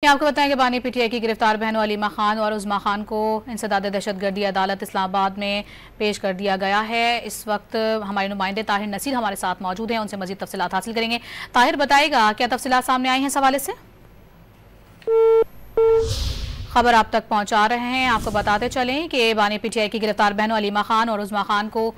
आपको बताएं कि बानी पीटीआई की गिरफ्तार बहनों अलीमा खान और उज़मा खान को इंसदाद दहशतगर्दी अदालत इस्लामाबाद में पेश कर दिया गया है। इस वक्त हमारे नुमाइंदे ताहिर नसीर हमारे साथ मौजूद हैं, उनसे मजीद तफसीलात हासिल करेंगे। ताहिर, बताएगा क्या तफसीलात सामने आई हैं इस हवाले से? खबर आप तक पहुंचा रहे हैं। आपको बताते चलें कि बानी पीटीआई की गिरफ्तार बहनों अलीमा खान और उज़मा खान को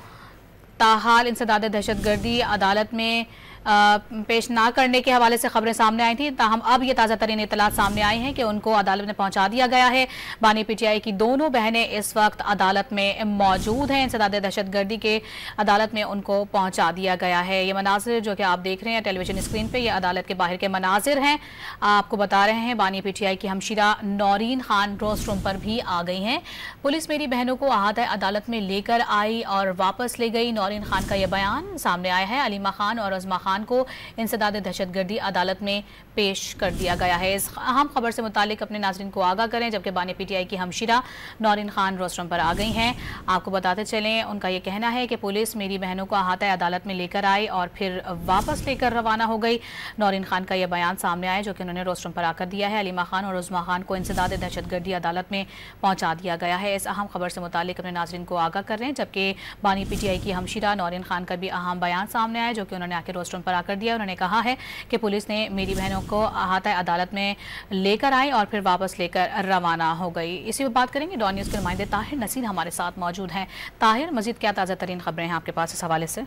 ताहाल इंसदाद दहशतगर्दी अदालत में पेश ना करने के हवाले से खबरें सामने आई थी। ताहम अब ये ताज़ा तरीन इतलात सामने आई हैं कि उनको अदालत में पहुंचा दिया गया है। बानी पीटीआई की दोनों बहनें इस वक्त अदालत में मौजूद हैं। इंसदाद दहशतगर्दी के अदालत में उनको पहुंचा दिया गया है। ये मनाजिर जो कि आप देख रहे हैं टेलीविजन स्क्रीन पर, यह अदालत के बाहर के मनाजिर हैं। आपको बता रहे हैं बानी पीटीआई की हमशीरा नौरीन खान रोस्ट रूम पर भी आ गई हैं। पुलिस मेरी बहनों को अहाता अदालत में लेकर आई और वापस ले गई। नौरीन खान का यह बयान सामने आया है। अलीमा खान और उज़मा खान को इंसदाद दहशतगर्दी अदालत में पेश कर दिया गया है। इस अहम खबर से मुतालिक अपने नाज़रीन को आगाह करें। जबकि बानी पीटीआई की हमशीरा नौरीन खान रोस्टरम पर आ गई हैं। आपको बताते चलें, उनका यह कहना है कि पुलिस मेरी बहनों को अहाता अदालत में लेकर आई और फिर वापस लेकर रवाना हो गई। नौरीन खान का यह बयान सामने आया जो कि उन्होंने रोस्टरम पर आकर दिया है। अलीमा खान और उज़मा खान को इंसदाद दहशतगर्दी अदालत में पहुंचा दिया गया है। इस अहम खबर से मुतालिक अपने नाज़रीन को आगाह कर रहे हैं। जबकि बानी पीटीआई की हमशीरा नौरीन खान का भी अहम बयान सामने आया जो कि उन्होंने आके रोस्टरम पर आकर दिया। उन्होंने कहा है कि पुलिस ने मेरी बहनों को अहाता अदालत में लेकर आई और फिर वापस लेकर रवाना हो गई। इसी पर बात करेंगे। डॉन न्यूज़ के नुमाइंदे ताहिर नसीर हमारे साथ मौजूद हैं। ताहिर, मजीद क्या ताज़ा तरीन खबरें हैं आपके पास इस हवाले से?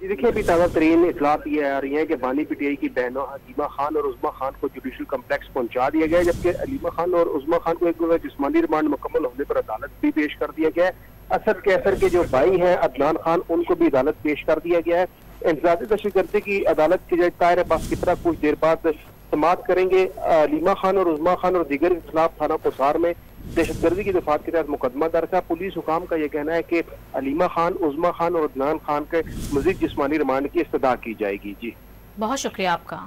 देखिए, अभी ताज़ा तरीन इतलात ये आ रही है कि बानी पीटीआई की बहनों अलीमा खान और उज़मा खान को जुडिशल कम्प्लेक्स पहुंचा दिया गया है। जबकि अलीमा खान और उज़मा खान को एक जिस्मानी रिमांड मुकम्मल होने पर अदालत भी पेश कर दिया गया है। असद कैसर के जो भाई हैं अदनान खान, उनको भी अदालत पेश कर दिया गया है। इंसदाद दहशतगर्दी की अदालत के जज ताहिर अब्बास कितरा कुछ देर बाद समाअत करेंगे। अलीमा खान और उज़मा खान और दीगर के खिलाफ थाना कोसार में दहशतगर्दी की दफात के तहत मुकदमा दर्ज है। पुलिस हुकाम का यह कहना है कि अलीमा खान, उज़मा खान और अदनान खान के मजीद जिस्मानी रिमांड की इस्तदा की जाएगी। जी, बहुत शुक्रिया आपका।